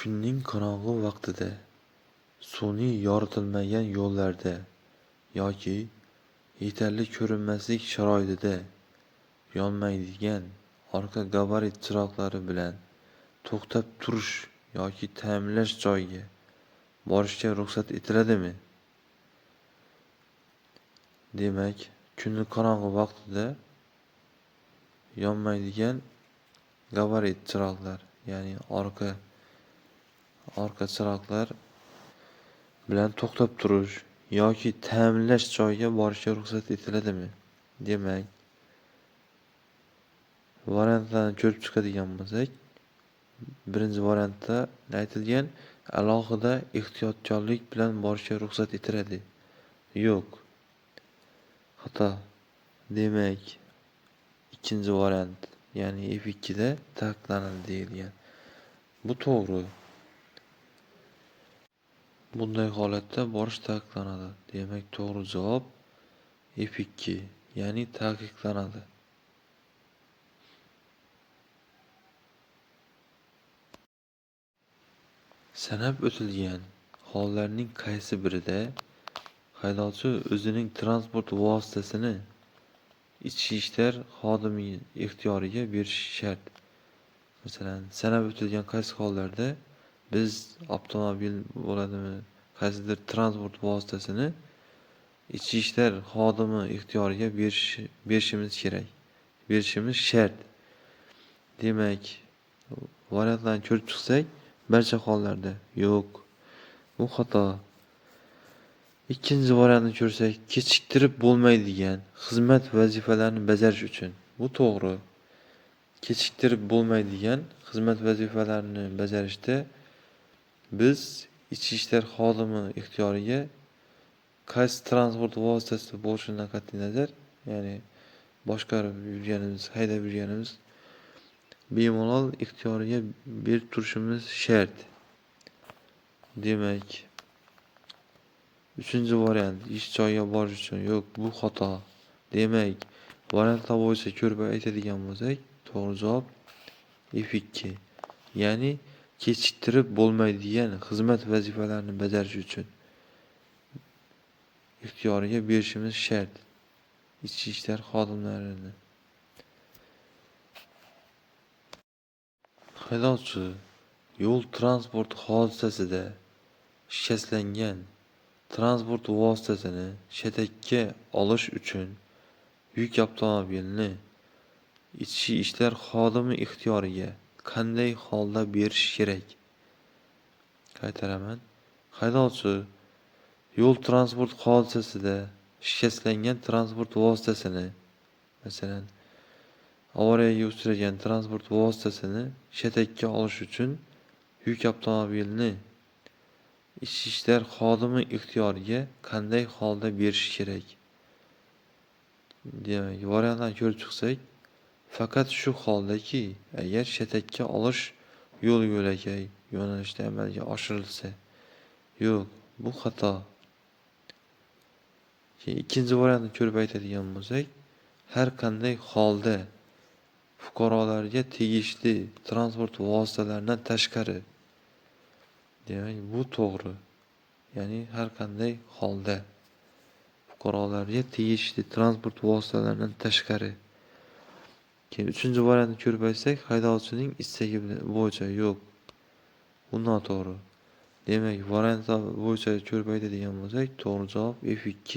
Kunning qorong'u vaqtida, sun'iy yoritilmagan yo'llarda yoki yetarli ko'rinmaslik sharoitida yonmaydigan orqa gabarit chiroqlari bilan to'xtab turish yoki ta'mirlash joyiga borishga ruxsat etiladimi? Demak, kunning qorong'u vaqtida yonmaydigan gabarit chiroqlar, ya'ni orqa chiroqlar bilan to'xtab turish yoki ta'mirlash joyiga borishga ruxsat etiladimi? Demak, variantlarni ko'rib chiqadigan bo'lsak, birinchi variantda aytilgan alohida ehtiyotkorlik bilan borishga ruxsat etiladi. Yo'q. Xato. Demak, ikkinchi variant, ya'ni F2da taqiqlanadi deyilgan. Bu to'g'ri. Bunday holatda borish taqiqlanadi. Demak, to'g'ri javob F2, ya'ni taqiqlanadi. Sanab o'tilgan hollarning qaysi birida haydovchi o'zining transport vositasini ichki ishlar xodimi ixtiyoriga berishi shart? Masalan, sanab o'tilgan qaysi hollarda biz avtomobil bo'ladimi, qaysidir transport vositasini ichki ishlar xodimi ixtiyoriga berishimiz kerak, berishimiz shart. Demak, variantlarni ko'rib chiqsak, barcha hollarda yo'q. Bu xato. Ikkinchi variantni ko'rsak, kechiktirib bo'lmaydigan xizmat vazifalarini bajarish uchun. Bu to'g'ri. Kechiktirib bo'lmaydigan xizmat vazifalarini bajarishda biz ichki ishlar xodimi ixtiyoriga qaysi transport vositasida bo'lishidan qat'iy nazar, ya'ni boshqarib yurganimiz, haydab yurganimiz bemalol ixtiyoriga berib turishimiz shart. Demak, uchinchi variant ish joyiga borish uchun yo'q, bu xato. Demak, variantlar bo'yicha ko'rib aytadigan bo'lsak, to'g'ri javob F2, ya'ni kechiktirib bo'lmaydigan xizmat vazifalarini bajarish uchun ixtiyoriga berishimiz shart ichki ishlar xodimlarini. Haydovchi yo'l transport hodisasida shikastlangan transport vositasini shatakka olish uchun yuk avtomobilni ichki ishlar xodimi ixtiyoriga qanday holda berish kerak? Qaytaraman. Haydovchi yo'l transport hodisasida shikastlangan transport vositasini, masalan, avariyaga uchragan transport vositasini shatakka olish uchun yuk avtomobilni ichki ishlar xodimi ixtiyoriga qanday holda berish kerak? Demak, variantlarni ko'rib chiqsak, faqat shu holdaki, agar shatakka olish yo'l-yo'lakay yo'nalishda amalga oshirilsa. Yo'q, bu xato. Ikkinchi variantni ko'rib aytadigan bo'lsak, har qanday holda fuqarolarga tegishli transport vositalaridan tashqari. Demak, bu to'g'ri. Ya'ni har qanday holda fuqarolarga tegishli transport vositalaridan tashqari. Keyin uchinchi variantni ko'rib aytsak, haydovchining istagi bo'yicha yo'q. Bu noto'g'ri. Demak, variantlar bo'yicha ko'rib aytadigan bo'lsak, to'g'ri javob F2.